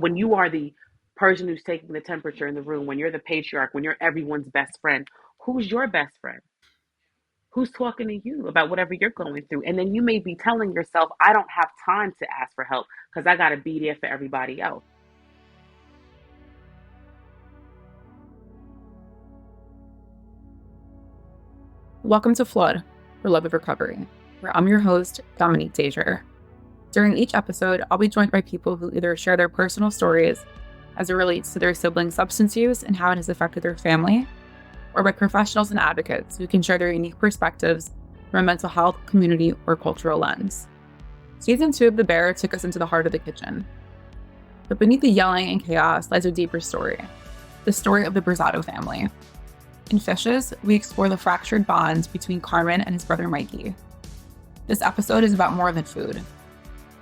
When you are the person who's taking the temperature in the room, when you're the patriarch, when you're everyone's best friend, who's your best friend? Who's talking to you about whatever you're going through? And then you may be telling yourself, I don't have time to ask for help because I got to be there for everybody else. Welcome to Flood, for Love of Recovery, where I'm your host, Dominique Dejer. During each episode, I'll be joined by people who either share their personal stories as it relates to their sibling substance use and how it has affected their family, or by professionals and advocates who can share their unique perspectives from a mental health, community, or cultural lens. Season 2 of The Bear took us into the heart of the kitchen. But beneath the yelling and chaos lies a deeper story, the story of the Berzatto family. In Fishes, we explore the fractured bonds between Carmen and his brother Mikey. This episode is about more than food.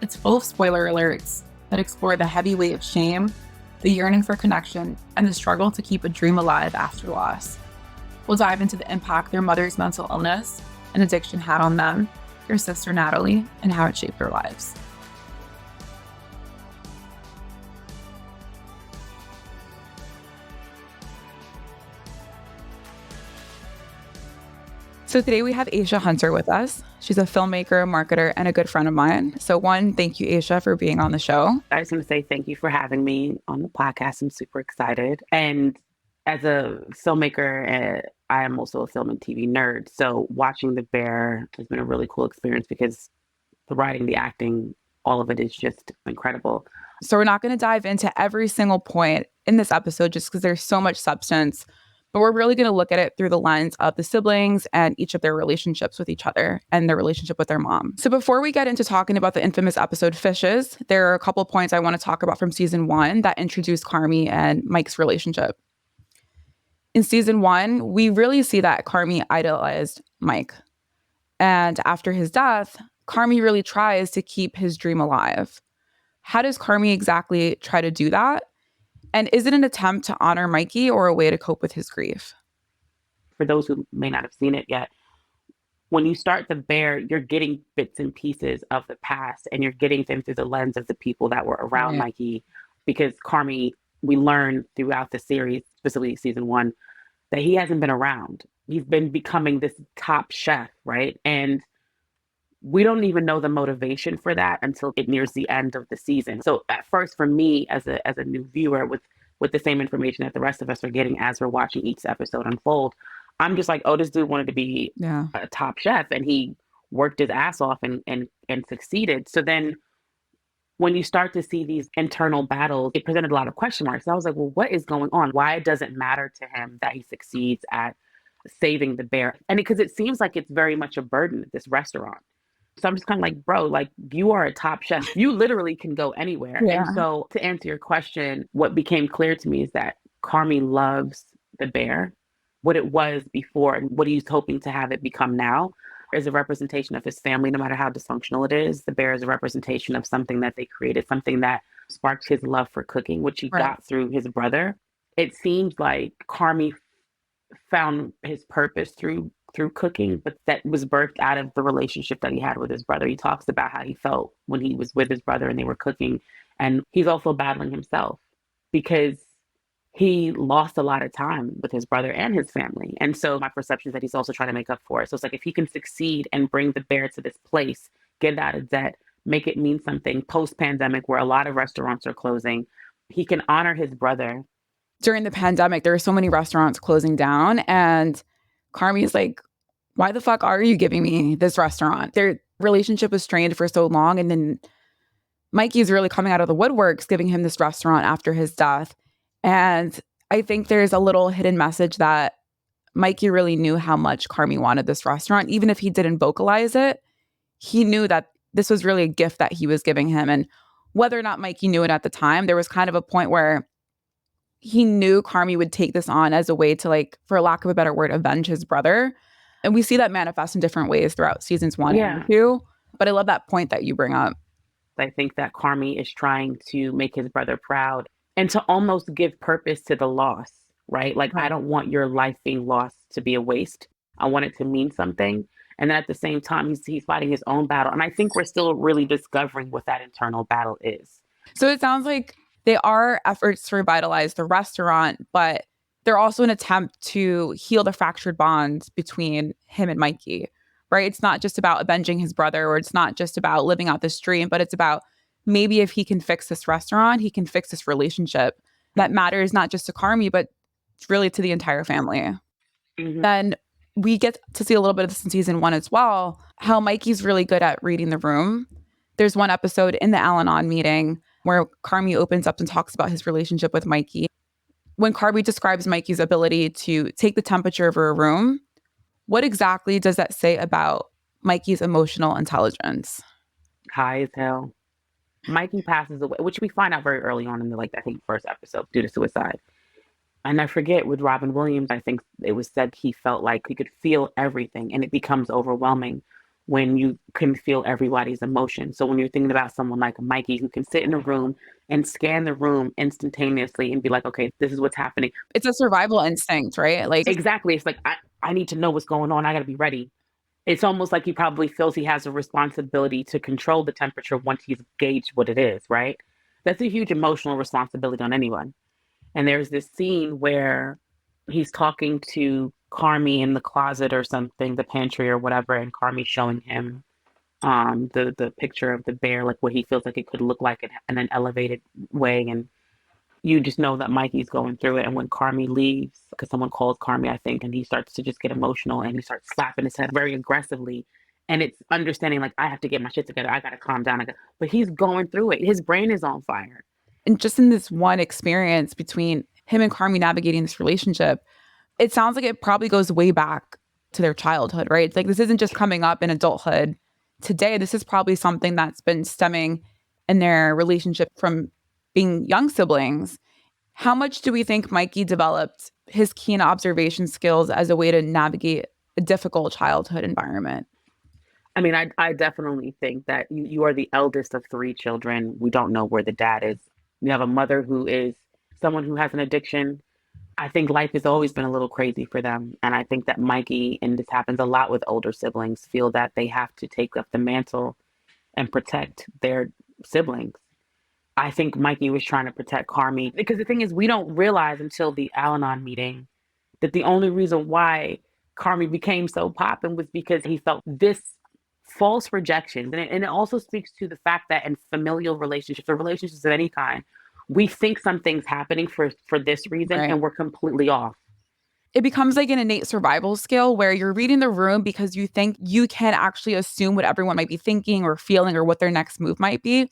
It's full of spoiler alerts that explore the heavy weight of shame, the yearning for connection, and the struggle to keep a dream alive after loss. We'll dive into the impact their mother's mental illness and addiction had on them, their sister Natalie, and how it shaped their lives. So today we have Aisha Hunter with us. She's a filmmaker, marketer, and a good friend of mine. So one, thank you, Aisha, for being on the show. I just want to say thank you for having me on the podcast. I'm super excited. And as a filmmaker, I am also a film and TV nerd. So watching The Bear has been a really cool experience because the writing, the acting, all of it is just incredible. So we're not going to dive into every single point in this episode just because there's so much substance. But we're really going to look at it through the lens of the siblings and each of their relationships with each other and their relationship with their mom. So before we get into talking about the infamous episode Fishes, there are a couple of points I want to talk about from season 1 that introduced Carmy and Mike's relationship. In season 1, we really see that Carmy idolized Mike. And after his death, Carmy really tries to keep his dream alive. How does Carmy exactly try to do that? And is it an attempt to honor Mikey or a way to cope with his grief? For those who may not have seen it yet, when you start The Bear, you're getting bits and pieces of the past and you're getting them through the lens of the people that were around Mikey. Because Carmy, we learn throughout the series, specifically season 1, that he hasn't been around. He's been becoming this top chef, right? And we don't even know the motivation for that until it nears the end of the season. So at first, for me as a new viewer, with the same information that the rest of us are getting as we're watching each episode unfold, I'm just like, oh, this dude wanted to be a top chef and he worked his ass off and succeeded. So then when you start to see these internal battles, it presented a lot of question marks. So I was like, well, what is going on? Why does it matter to him that he succeeds at saving the bear? And because it seems like it's very much a burden at this restaurant. So I'm just kind of like, bro, like you are a top chef. You literally can go anywhere. Yeah. And so to answer your question, what became clear to me is that Carmy loves the bear. What it was before and what he's hoping to have it become now is a representation of his family, no matter how dysfunctional it is. The bear is a representation of something that they created, something that sparked his love for cooking, which he got through his brother. It seems like Carmy found his purpose through cooking, but that was birthed out of the relationship that he had with his brother. He talks about how he felt when he was with his brother and they were cooking. And he's also battling himself because he lost a lot of time with his brother and his family. And so my perception is that he's also trying to make up for it. So it's like, if he can succeed and bring the bear to this place, get it out of debt, make it mean something post-pandemic where a lot of restaurants are closing, he can honor his brother. During the pandemic, there were so many restaurants closing down, and Carmy is like, why the fuck are you giving me this restaurant? Their relationship was strained for so long, and then Mikey's really coming out of the woodworks, giving him this restaurant after his death. And I think there's a little hidden message that Mikey really knew how much Carmy wanted this restaurant. Even if he didn't vocalize it, he knew that this was really a gift that he was giving him. And whether or not Mikey knew it at the time, there was kind of a point where he knew Carmy would take this on as a way to, like, for lack of a better word, avenge his brother. And we see that manifest in different ways throughout seasons 1 and 2. But I love that point that you bring up. I think that Carmy is trying to make his brother proud and to almost give purpose to the loss, right? Like, I don't want your life being lost to be a waste. I want it to mean something. And then at the same time, he's fighting his own battle. And I think we're still really discovering what that internal battle is. So it sounds like They are efforts to revitalize the restaurant, but they're also an attempt to heal the fractured bonds between him and Mikey, right? It's not just about avenging his brother, or it's not just about living out this dream, but it's about maybe if he can fix this restaurant, he can fix this relationship that matters not just to Carmy, but really to the entire family. Mhm. Then we get to see a little bit of this in season 1 as well, how Mikey's really good at reading the room. There's one episode in the Al-Anon meeting where Carmy opens up and talks about his relationship with Mikey. When Carmy describes Mikey's ability to take the temperature of a room, what exactly does that say about Mikey's emotional intelligence? High as hell. Mikey passes away, which we find out very early on in the, like, I think first episode, due to suicide. And I forget, with Robin Williams, I think it was said he felt like he could feel everything, and it becomes overwhelming when you can feel everybody's emotion. So when you're thinking about someone like Mikey, who can sit in a room and scan the room instantaneously and be like, okay, this is what's happening. It's a survival instinct, right? Like, Exactly. It's like, I need to know what's going on. I got to be ready. It's almost like he probably feels he has a responsibility to control the temperature once he's gauged what it is, right? That's a huge emotional responsibility on anyone. And there's this scene where he's talking to Carmy in the closet or something, the pantry or whatever, and Carmy showing him the picture of the bear, like what he feels like it could look like in an elevated way. And you just know that Mikey's going through it. And when Carmy leaves, because someone calls Carmy, I think, and he starts to just get emotional and he starts slapping his head very aggressively. And it's understanding, like, I have to get my shit together. I got to calm down. But he's going through it. His brain is on fire. and just in this one experience between him and Carmy navigating this relationship, it sounds like it probably goes way back to their childhood, right? It's like this isn't just coming up in adulthood today. This is probably something that's been stemming in their relationship from being young siblings. How much do we think Mikey developed his keen observation skills as a way to navigate a difficult childhood environment? I mean, I definitely think that you are the eldest of three children. We don't know where the dad is. You have a mother who is someone who has an addiction. I think life has always been a little crazy for them. And I think that Mikey, and this happens a lot with older siblings, feel that they have to take up the mantle and protect their siblings. I think Mikey was trying to protect Carmy, because the thing is, we don't realize until the Al-Anon meeting that the only reason why Carmy became so poppin' was because he felt this false rejection. And it also speaks to the fact that in familial relationships or relationships of any kind, we think something's happening for this reason, Right. and we're completely off. It becomes like an innate survival skill where you're reading the room because you think you can actually assume what everyone might be thinking or feeling or what their next move might be.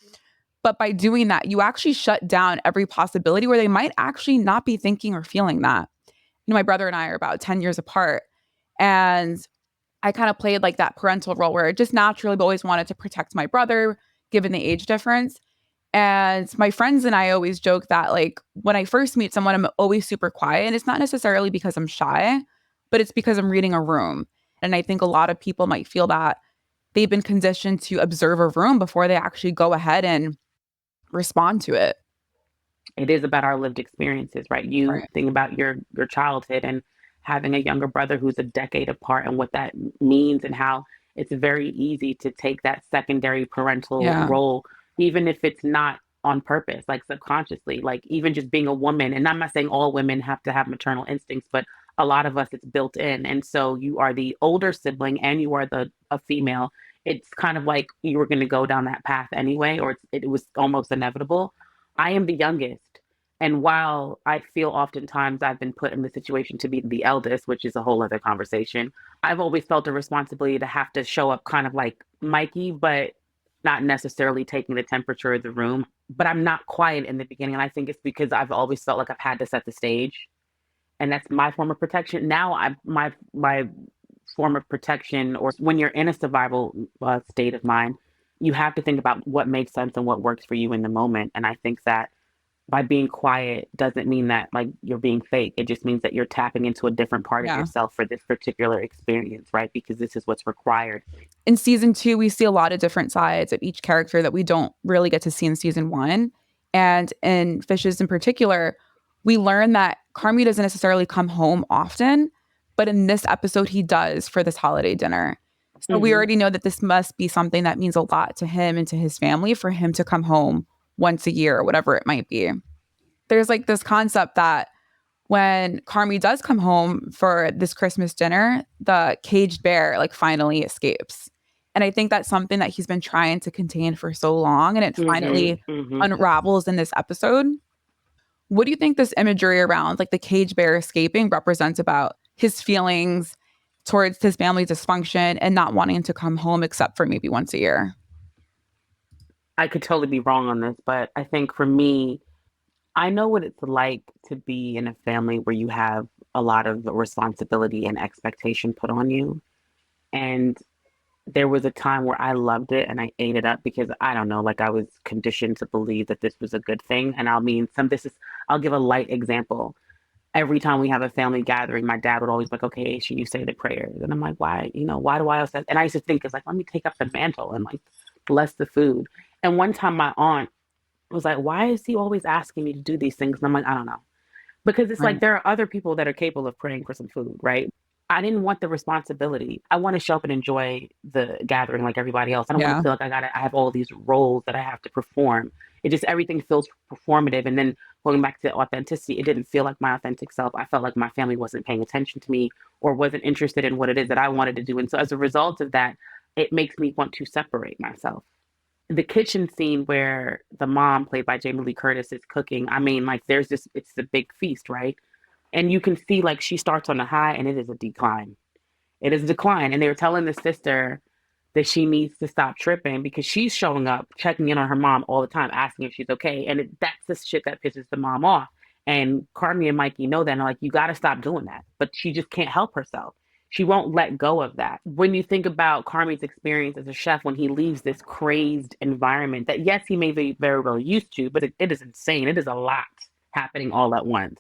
But by doing that, you actually shut down every possibility where they might actually not be thinking or feeling that. You know, my brother and I are about 10 years apart. And I kind of played like that parental role where I just naturally always wanted to protect my brother, given the age difference. And my friends and I always joke that, like, when I first meet someone, I'm always super quiet. And it's not necessarily because I'm shy, but it's because I'm reading a room. And I think a lot of people might feel that they've been conditioned to observe a room before they actually go ahead and respond to it. It is about our lived experiences, right? You Right. think about your childhood and having a younger brother who's a decade apart, and what that means, and how it's very easy to take that secondary parental Yeah. role, even if it's not on purpose, like subconsciously, like even just being a woman. And I'm not saying all women have to have maternal instincts, but a lot of us, it's built in. And so you are the older sibling and you are the a female. It's kind of like you were going to go down that path anyway, or it was almost inevitable. I am the youngest. And while I feel oftentimes I've been put in the situation to be the eldest, which is a whole other conversation, I've always felt a responsibility to have to show up kind of like Mikey, but not necessarily taking the temperature of the room. But I'm not quiet in the beginning. And I think it's because I've always felt like I've had to set the stage. And that's my form of protection. Now, my form of protection, or when you're in a survival state of mind, you have to think about what makes sense and what works for you in the moment. And I think that by being quiet doesn't mean that, like, you're being fake. It just means that you're tapping into a different part of Yeah. yourself for this particular experience, right? Because this is what's required. In season 2, we see a lot of different sides of each character that we don't really get to see in season 1. And in Fishes in particular, we learn that Carmy doesn't necessarily come home often, but in this episode, he does for this holiday dinner. So we Mm-hmm. already know that this must be something that means a lot to him and to his family for him to come home once a year or whatever it might be. there's like this concept that when Carmy does come home for this Christmas dinner, the caged bear like finally escapes. And I think that's something that he's been trying to contain for so long, and it finally unravels in this episode. What do you think this imagery around like the cage bear escaping represents about his feelings towards his family's dysfunction and not wanting to come home except for maybe once a year? I could totally be wrong on this, but I think for me, I know what it's like to be in a family where you have a lot of responsibility and expectation put on you. And there was a time where I loved it and I ate it up because I don't know, like I was conditioned to believe that this was a good thing. And I'll give a light example. Every time we have a family gathering, my dad would always be like, okay, should you say the prayers? And I'm like, why, why do I always say? And I used to think it's like, let me take up the mantle and like bless the food. And one time my aunt was like, why is he always asking me to do these things? And I'm like, I don't know. Because it's like Right. there are other people that are capable of praying for some food, right? I didn't want the responsibility. I want to show up and enjoy the gathering like everybody else. I don't want to Yeah. feel like I have all these roles that I have to perform. It just everything feels performative. And then going back to authenticity, it didn't feel like my authentic self. I felt like my family wasn't paying attention to me or wasn't interested in what it is that I wanted to do. And so as a result of that, it makes me want to separate myself. The kitchen scene where the mom, played by Jamie Lee Curtis, is cooking. I mean, like it's the big feast, right? And you can see like she starts on a high and it is a decline. It is a decline. And they were telling the sister that she needs to stop tripping because she's showing up, checking in on her mom all the time, asking if she's okay. And that's the shit that pisses the mom off. And Carmy and Mikey know that. And like, you got to stop doing that. But she just can't help herself. She won't let go of that. When you think about Carmy's experience as a chef, when he leaves this crazed environment that, yes, he may be very well used to, but it is insane. It is a lot happening all at once.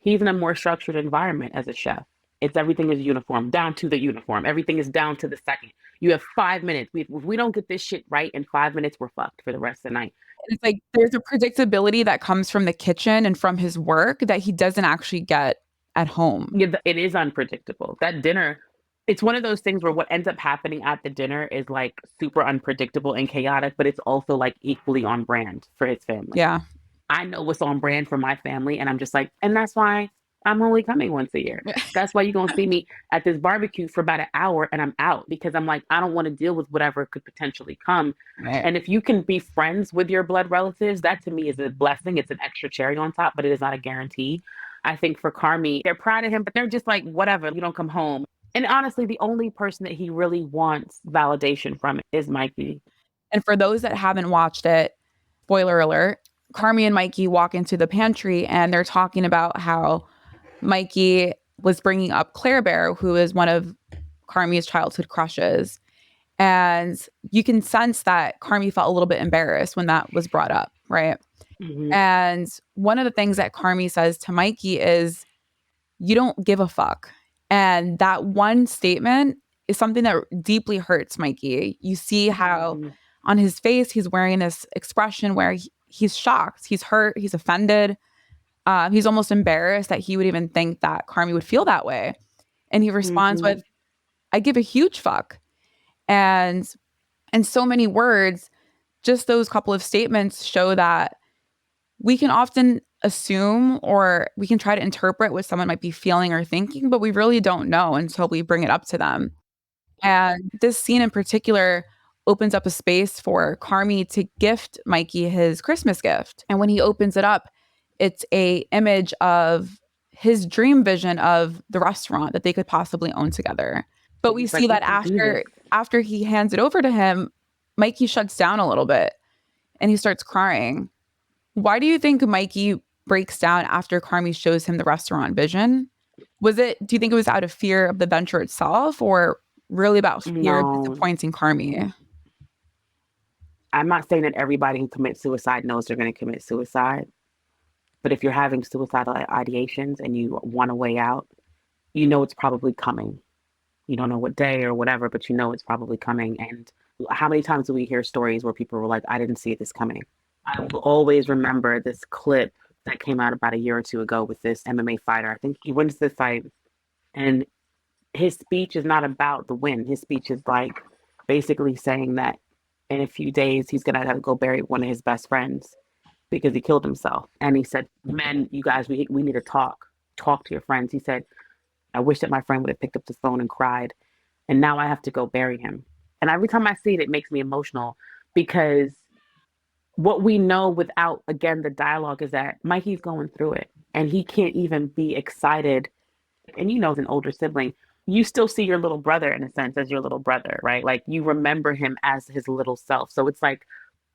He's in a more structured environment as a chef. It's everything is uniform, down to the uniform. Everything is down to the second. You have 5 minutes. If we don't get this shit right in 5 minutes, we're fucked for the rest of the night. And it's like there's a predictability that comes from the kitchen and from his work that he doesn't actually get at home. Yeah, it is unpredictable. That dinner, it's one of those things where what ends up happening at the dinner is like super unpredictable and chaotic, but it's also like equally on brand for his family. Yeah. I know what's on brand for my family, and I'm just like, and that's why I'm only coming once a year. That's why you're gonna see me at this barbecue for about an hour and I'm out because I'm like, I don't want to deal with whatever could potentially come. Right. And if you can be friends with your blood relatives, that to me is a blessing. It's an extra cherry on top, but it is not a guarantee. I think for Carmi, they're proud of him, but they're just like, whatever, you don't come home. And honestly, the only person that he really wants validation from is Mikey. And for those that haven't watched it, spoiler alert, Carmy and Mikey walk into the pantry and they're talking about how Mikey was bringing up Claire Bear, who is one of Carmy's childhood crushes. And you can sense that Carmy felt a little bit embarrassed when that was brought up, right? Mm-hmm. And one of the things that Carmy says to Mikey is, you don't give a fuck. And that one statement is something that deeply hurts Mikey. You see how Mm-hmm. on his face, he's wearing this expression where he's shocked, he's hurt, he's offended. He's almost embarrassed that he would even think that Carmy would feel that way. And he responds Mm-hmm. with, I give a huge fuck. And in so many words, just those couple of statements show that we can often assume or we can try to interpret what someone might be feeling or thinking, but we really don't know until we bring it up to them. And this scene in particular opens up a space for Carmy to gift Mikey his Christmas gift. And when he opens it up, it's a image of his dream vision of the restaurant that they could possibly own together. But we He's see like, we that can do this. after he hands it over to him, Mikey shuts down a little bit and he starts crying. Why do you think Mikey breaks down after Carmy shows him the restaurant vision? Do you think it was out of fear of the venture itself or really about fear of No, disappointing Carmy? I'm not saying that everybody who commits suicide knows they're going to commit suicide, but if you're having suicidal ideations and you want a way out, you know it's probably coming. You don't know what day or whatever, but you know it's probably coming. And how many times do we hear stories where people were like, I didn't see this coming? I will always remember this clip that came out about a year or two ago with this MMA fighter. I think he wins the fight, and his speech is not about the win. His speech is like basically saying that in a few days he's gonna have to go bury one of his best friends. because he killed himself. And he said, men, you guys, we need to talk to your friends. He said, I wish that my friend would have picked up the phone and cried. And now I have to go bury him. And every time I see it, it makes me emotional because what we know without, again, the dialogue is that Mikey's going through it and he can't even be excited. And as an older sibling, you still see your little brother in a sense as your little brother, right? Like you remember him as his little self. So it's like,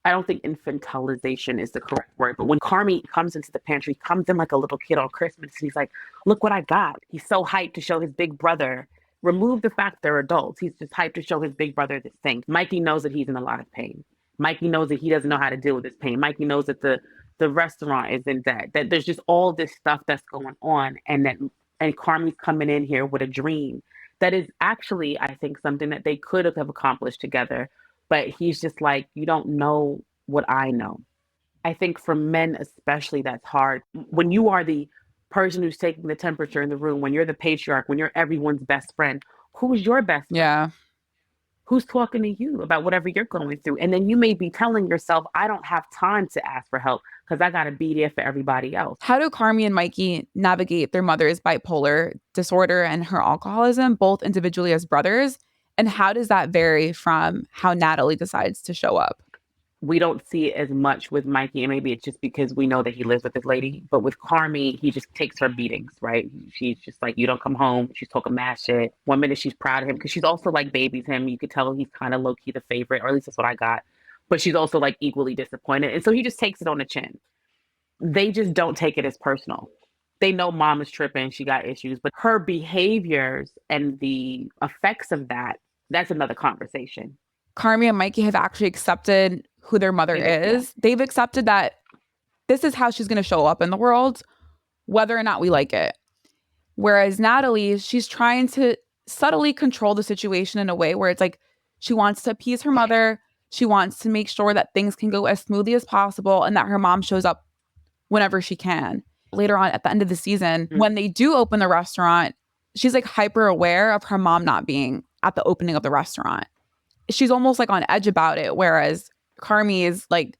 I don't think infantilization is the correct word, but when Carmy comes into the pantry, he comes in like a little kid on Christmas, and he's like, look what I got. He's so hyped to show his big brother. Remove the fact they're adults. He's just hyped to show his big brother this thing. Mikey knows that he's in a lot of pain. Mikey knows that he doesn't know how to deal with his pain. Mikey knows that the restaurant is in debt, that there's just all this stuff that's going on, and Carmy's coming in here with a dream that is actually, I think, something that they could have accomplished together. But he's just like, you don't know what I know. I think for men especially, that's hard. When you are the person who's taking the temperature in the room, when you're the patriarch, when you're everyone's best friend, who's your best friend? Yeah. Who's talking to you about whatever you're going through? And then you may be telling yourself, I don't have time to ask for help because I got to be there for everybody else. How do Carmy and Mikey navigate their mother's bipolar disorder and her alcoholism, both individually as brothers? And how does that vary from how Natalie decides to show up? We don't see it as much with Mikey, and maybe it's just because we know that he lives with this lady. But with Carmy, he just takes her beatings, right? She's just like, you don't come home. She's talking mad shit. One minute she's proud of him because she's also like babies him. You could tell he's kind of low key the favorite, or at least that's what I got. But she's also like equally disappointed, and so he just takes it on the chin. They just don't take it as personal. They know mom is tripping, she got issues, but her behaviors and the effects of that's another conversation. Carmy and Mikey have actually accepted who their mother is. Yeah. They've accepted that this is how she's going to show up in the world, whether or not we like it. Whereas Natalie, she's trying to subtly control the situation in a way where it's like she wants to appease her mother. She wants to make sure that things can go as smoothly as possible and that her mom shows up whenever she can. Later on at the end of the season, when they do open the restaurant, she's like hyper aware of her mom not being at the opening of the restaurant. She's almost like on edge about it. Whereas Carmy is like,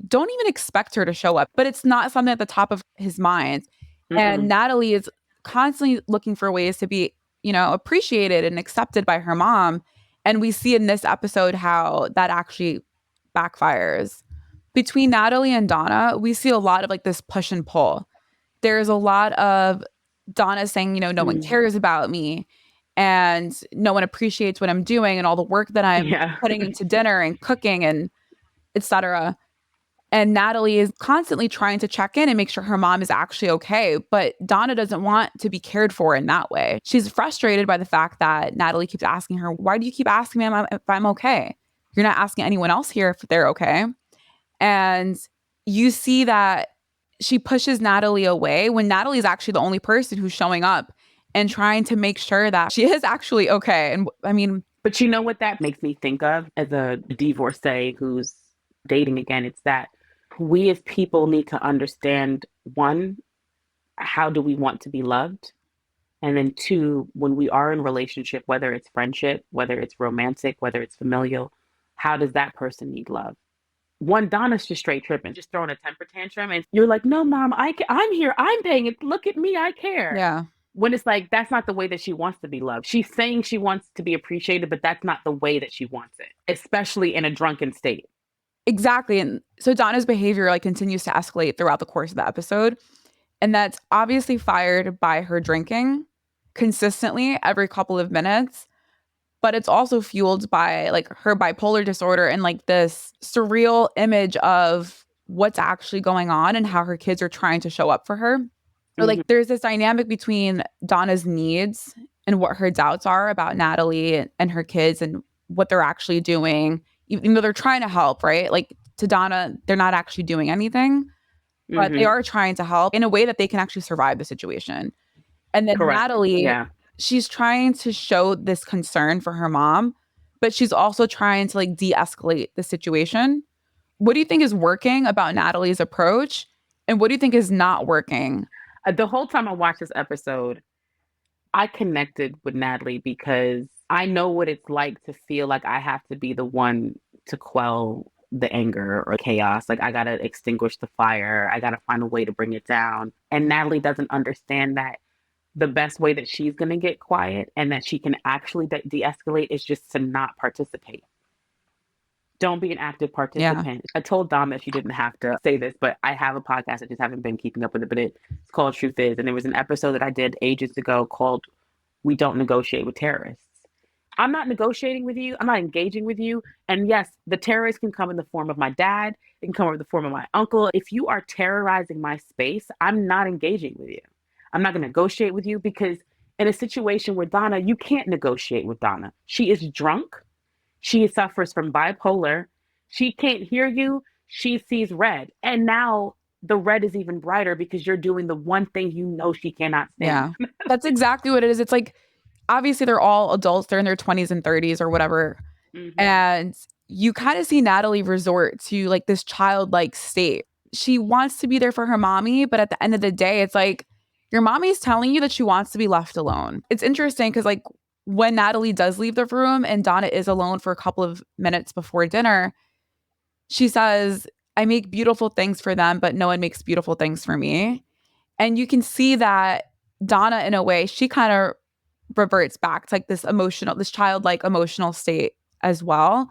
don't even expect her to show up, but it's not something at the top of his mind. And Natalie is constantly looking for ways to be, appreciated and accepted by her mom. And we see in this episode how that actually backfires. Between Natalie and Donna, we see a lot of like this push and pull. There's a lot of Donna saying, no one cares about me and no one appreciates what I'm doing and all the work that I'm putting into dinner and cooking and etc. And Natalie is constantly trying to check in and make sure her mom is actually okay. But Donna doesn't want to be cared for in that way. She's frustrated by the fact that Natalie keeps asking her, why do you keep asking me if I'm okay? You're not asking anyone else here if they're okay. And you see that she pushes Natalie away when Natalie is actually the only person who's showing up and trying to make sure that she is actually okay. And I mean, but you know what that makes me think of as a divorcee who's dating again? It's that we as people need to understand, one, how do we want to be loved? And then two, when we are in a relationship, whether it's friendship, whether it's romantic, whether it's familial, how does that person need love? One, Donna's just straight tripping, just throwing a temper tantrum. And you're like, no, mom, I'm here. I'm paying it. Look at me. I care. Yeah. When it's like, that's not the way that she wants to be loved. She's saying she wants to be appreciated, but that's not the way that she wants it, especially in a drunken state. Exactly. And so Donna's behavior like continues to escalate throughout the course of the episode. And that's obviously fired by her drinking consistently every couple of minutes. But it's also fueled by like her bipolar disorder and like this surreal image of what's actually going on and how her kids are trying to show up for her. Or like there's this dynamic between Donna's needs and what her doubts are about Natalie and her kids and what they're actually doing, even though they're trying to help, right? Like to Donna, they're not actually doing anything, but they are trying to help in a way that they can actually survive the situation. And then Natalie, she's trying to show this concern for her mom, but she's also trying to like de-escalate the situation. What do you think is working about Natalie's approach? And what do you think is not working? The whole time I watched this episode, I connected with Natalie because I know what it's like to feel like I have to be the one to quell the anger or chaos. Like, I gotta extinguish the fire. I gotta find a way to bring it down. And Natalie doesn't understand that the best way that she's gonna get quiet and that she can actually de-escalate is just to not participate. Don't be an active Yeah. participant. I told Dom that she didn't have to say this, but I have a podcast. I just haven't been keeping up with it. But it's called Truth Is. And there was an episode that I did ages ago called We Don't Negotiate with Terrorists. I'm not negotiating with you. I'm not engaging with you. And yes, the terrorists can come in the form of my dad. It can come in the form of my uncle. If you are terrorizing my space, I'm not engaging with you. I'm not going to negotiate with you because in a situation where Donna, you can't negotiate with Donna. She is drunk. She suffers from bipolar. She can't hear you. She sees red. And now the red is even brighter because you're doing the one thing you know she cannot stand. Yeah. That's exactly what it is. It's like, obviously they're all adults. They're in their 20s and 30s or whatever. Mm-hmm. And you kind of see Natalie resort to like this childlike state. She wants to be there for her mommy, but at the end of the day, it's like your mommy's telling you that she wants to be left alone. It's interesting because like when Natalie does leave the room and Donna is alone for a couple of minutes before dinner, she says, I make beautiful things for them, but no one makes beautiful things for me. And you can see that Donna, in a way, she kind of reverts back to like this emotional, this childlike emotional state as well.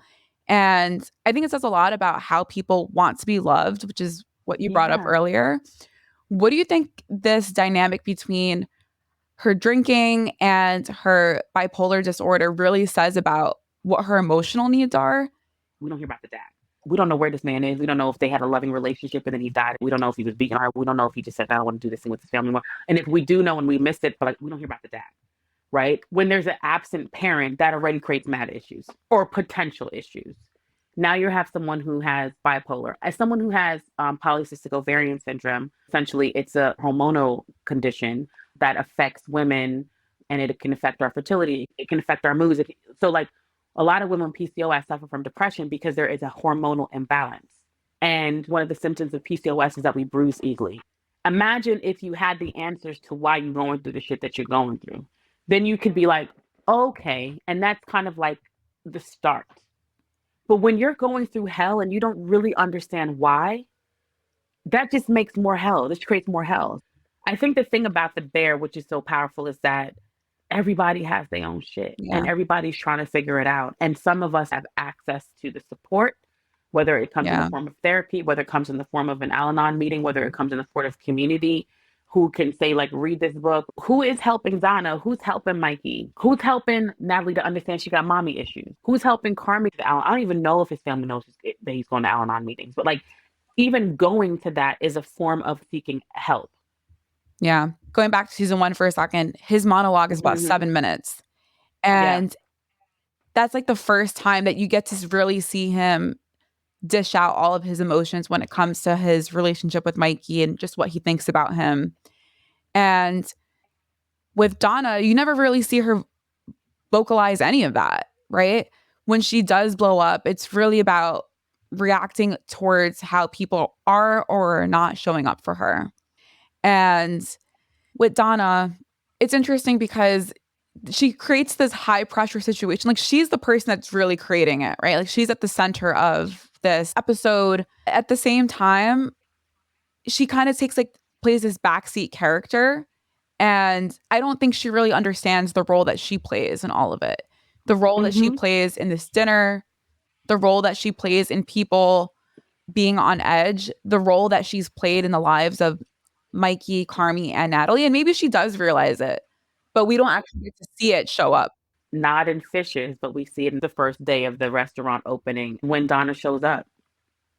And I think it says a lot about how people want to be loved, which is what you brought up Yeah. earlier. What do you think this dynamic between her drinking and her bipolar disorder really says about what her emotional needs are? We don't hear about the dad. We don't know where this man is. We don't know if they had a loving relationship and then he died. We don't know if he was beating her. We don't know if he just said, I don't want to do this thing with his family anymore. And if we do know and we missed it, but like we don't hear about the dad, right? When there's an absent parent, that already creates mad issues or potential issues. Now you have someone who has bipolar. As someone who has polycystic ovarian syndrome, essentially it's a hormonal condition that affects women and it can affect our fertility. It can affect our moods. So like a lot of women with PCOS suffer from depression because there is a hormonal imbalance. And one of the symptoms of PCOS is that we bruise easily. Imagine if you had the answers to why you're going through the shit that you're going through. Then you could be like, okay. And that's kind of like the start. But when you're going through hell and you don't really understand why, that just makes more hell. This creates more hell. I think the thing about the bear, which is so powerful, is that everybody has their own shit and Yeah. everybody's trying to figure it out. And some of us have access to the support, whether it comes in the Yeah. form of therapy, whether it comes in the form of an Al-Anon meeting, whether it comes in the form of community, who can say, like, read this book. Who is helping Donna? Who's helping Mikey? Who's helping Natalie to understand she got mommy issues? Who's helping Carmy? I don't even know if his family knows that he's going to Al-Anon meetings, but like, even going to that is a form of seeking help. Yeah. Going back to season 1 for a second, his monologue is about 7 minutes. And that's like the first time that you get to really see him dish out all of his emotions when it comes to his relationship with Mikey and just what he thinks about him. And with Donna, you never really see her vocalize any of that, right? When she does blow up, it's really about reacting towards how people are or are not showing up for her. And with Donna, it's interesting because she creates this high pressure situation. Like she's the person that's really creating it, right? Like she's at the center of this episode. At the same time, she kind of plays this backseat character. And I don't think she really understands the role that she plays in all of it. The role that she plays in this dinner, the role that she plays in people being on edge, the role that she's played in the lives of Mikey, Carmy, and Natalie. And maybe she does realize it, but we don't actually get to see it show up. Not in Fishes, but we see it in the first day of the restaurant opening when Donna shows up.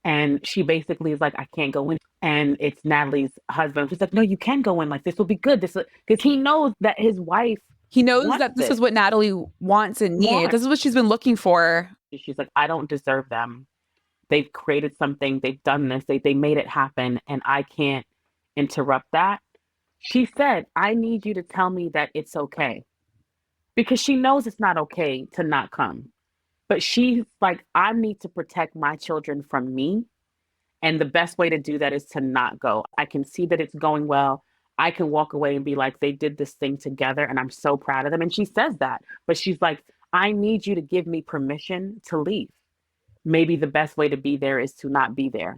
And she basically is like, I can't go in. And it's Natalie's husband who's like, no, you can go in. Like, this will be good. Because he knows that his wife. He knows that this is what Natalie wants and needs. This is what she's been looking for. She's like, I don't deserve them. They've created something. They've done this. They made it happen. And I can't interrupt that. She said, I need you to tell me that it's okay. Because she knows it's not okay to not come. But she's like, I need to protect my children from me. And the best way to do that is to not go. I can see that it's going well. I can walk away and be like, they did this thing together and I'm so proud of them. And she says that. But she's like, I need you to give me permission to leave. maybe the best way to be there is to not be there.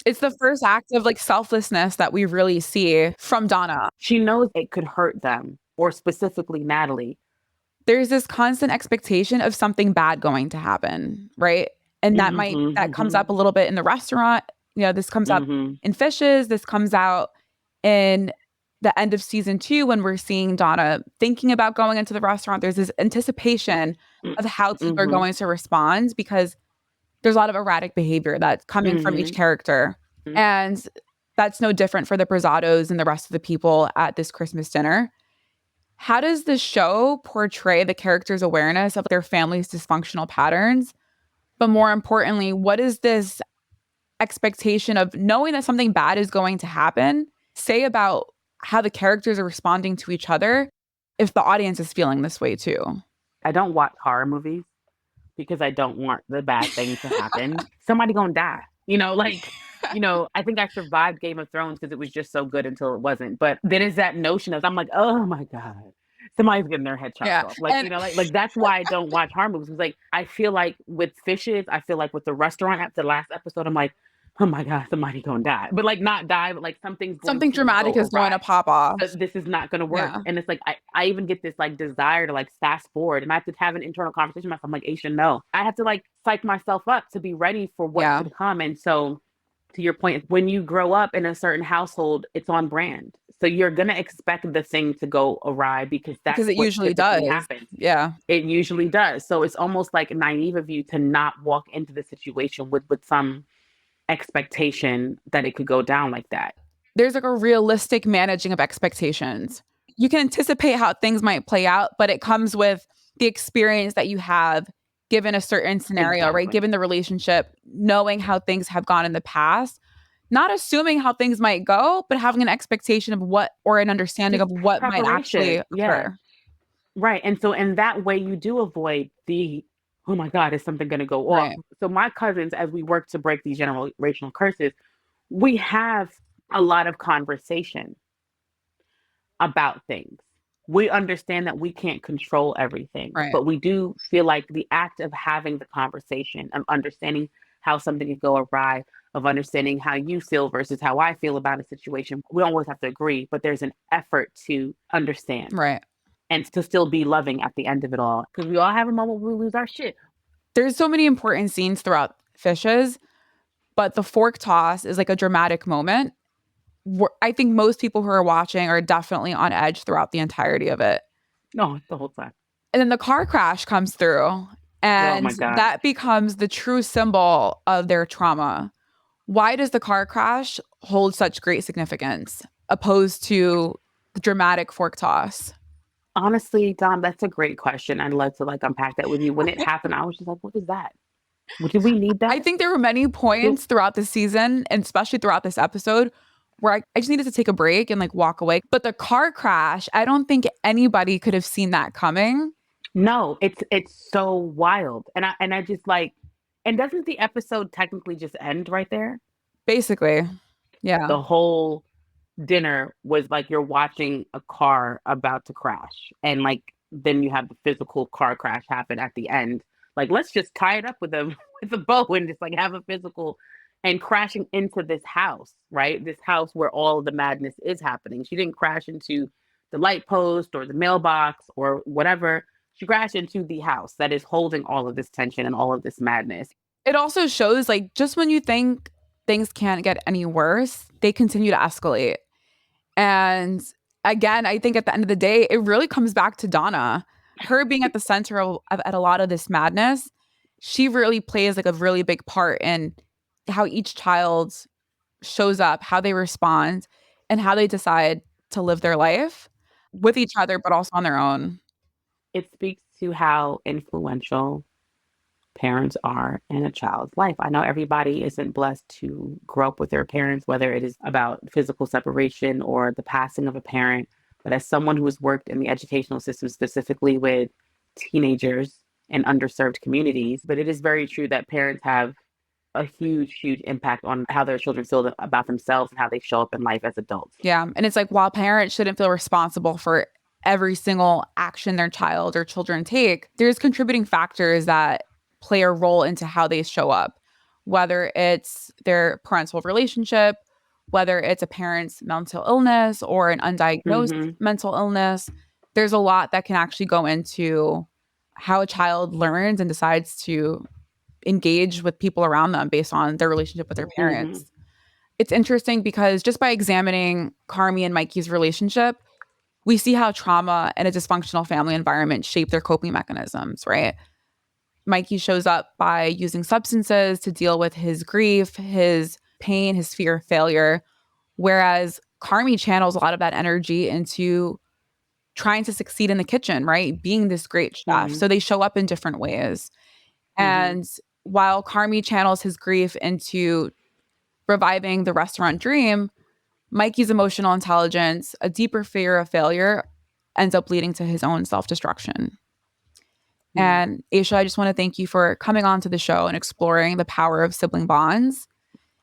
It's the first act of like selflessness that we really see from Donna. She knows it could hurt them, or specifically Natalie. There's this constant expectation of something bad going to happen, right? And that comes up a little bit in the restaurant. This comes up in Fishes. This comes out in the end of season 2 when we're seeing Donna thinking about going into the restaurant. There's this anticipation of how people are going to respond because there's a lot of erratic behavior that's coming from each character. And that's no different for the Berzattos and the rest of the people at this Christmas dinner. How does the show portray the characters' awareness of their family's dysfunctional patterns? But more importantly, what is this expectation of knowing that something bad is going to happen say about how the characters are responding to each other if the audience is feeling this way too? I don't watch horror movies because I don't want the bad thing to happen. Somebody gonna die. I think I survived Game of Thrones because it was just so good until it wasn't. But there is that notion of, I'm like, oh my God, somebody's getting their head chopped off. Like that's why I don't watch horror movies. It's like, I feel like with Fishes, I feel like with the restaurant at the last episode, I'm like, oh my God, somebody gonna die. But like not die, but like something dramatic is going to pop off. This is not gonna work. Yeah. And it's like I even get this like desire to like fast forward, and I have to have an internal conversation with myself. I'm like, Aisha, no. I have to like psych myself up to be ready for what could come. And so to your point, when you grow up in a certain household, it's on brand. So you're gonna expect the thing to go awry because it usually does happen. Yeah. It usually does. So it's almost like naive of you to not walk into the situation with some expectation that it could go down like that. There's like a realistic managing of expectations. You can anticipate how things might play out, but it comes with the experience that you have given a certain scenario, right? Given the relationship, knowing how things have gone in the past, not assuming how things might go, but having an expectation of what, or an understanding of what might actually occur. Yeah. Right. And so in that way, you do avoid the, oh my God, is something going to go off? So my cousins, as we work to break these generational curses, we have a lot of conversation about things. We understand that we can't control everything, but we do feel like the act of having the conversation, of understanding how something could go awry, of understanding how you feel versus how I feel about a situation. We don't always have to agree, but there's an effort to understand. Right. And to still be loving at the end of it all. Because we all have a moment where we lose our shit. There's so many important scenes throughout Fishes, but the fork toss is like a dramatic moment. I think most people who are watching are definitely on edge throughout the entirety of it. No, the whole time. And then the car crash comes through, and that becomes the true symbol of their trauma. Why does the car crash hold such great significance opposed to the dramatic fork toss? Honestly, Dom, that's a great question. I'd love to like unpack that with you. When it happened, I was just like, what is that? Did we need that? I think there were many points throughout the season, and especially throughout this episode, where I just needed to take a break and like walk away. But the car crash, I don't think anybody could have seen that coming. No, it's so wild. And I just like, and doesn't the episode technically just end right there? Basically. Yeah. The whole dinner was like you're watching a car about to crash, and like then you have the physical car crash happen at the end. Like, let's just tie it up with a bow and just like have a physical, and crashing into this house, right? This house where all of the madness is happening. She didn't crash into the light post or the mailbox or whatever. She crashed into the house that is holding all of this tension and all of this madness. It also shows like just when you think things can't get any worse, they continue to escalate. And again, I think at the end of the day, it really comes back to Donna. Her being at the center of a lot of this madness, she really plays like a really big part in how each child shows up, how they respond, and how they decide to live their life with each other, but also on their own. It speaks to how influential parents are in a child's life. I know everybody isn't blessed to grow up with their parents, whether it is about physical separation or the passing of a parent. But as someone who has worked in the educational system, specifically with teenagers in underserved communities, but it is very true that parents have a huge, huge impact on how their children feel about themselves and how they show up in life as adults. Yeah. And it's like, while parents shouldn't feel responsible for every single action their child or children take, there's contributing factors that play a role into how they show up, whether it's their parental relationship, whether it's a parent's mental illness or an undiagnosed Mm-hmm. mental illness. There's a lot that can actually go into how a child learns and decides to engage with people around them based on their relationship with their Mm-hmm. parents. It's interesting because just by examining Carmy and Mikey's relationship, we see how trauma and a dysfunctional family environment shape their coping mechanisms, right? Mikey shows up by using substances to deal with his grief, his pain, his fear of failure, whereas Carmy channels a lot of that energy into trying to succeed in the kitchen, right? Being this great chef. Mm-hmm. So they show up in different ways. Mm-hmm. And while Carmy channels his grief into reviving the restaurant dream, Mikey's emotional intelligence, a deeper fear of failure, ends up leading to his own self-destruction. Mm-hmm. And Aisha, I just want to thank you for coming on to the show and exploring the power of sibling bonds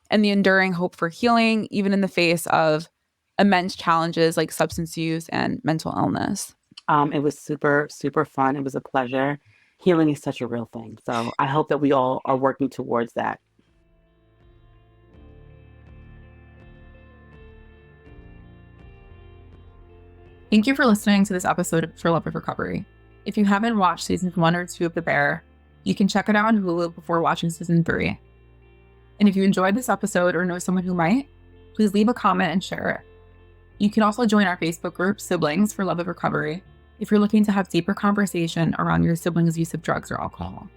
and the enduring hope for healing, even in the face of immense challenges like substance use and mental illness. It was super, super fun. It was a pleasure. Healing is such a real thing. So I hope that we all are working towards that. Thank you for listening to this episode of For Love of Recovery. If you haven't watched seasons 1 or 2 of The Bear, you can check it out on Hulu before watching season 3. And if you enjoyed this episode or know someone who might, please leave a comment and share it. You can also join our Facebook group, Siblings for Love of Recovery, if you're looking to have deeper conversation around your siblings' use of drugs or alcohol.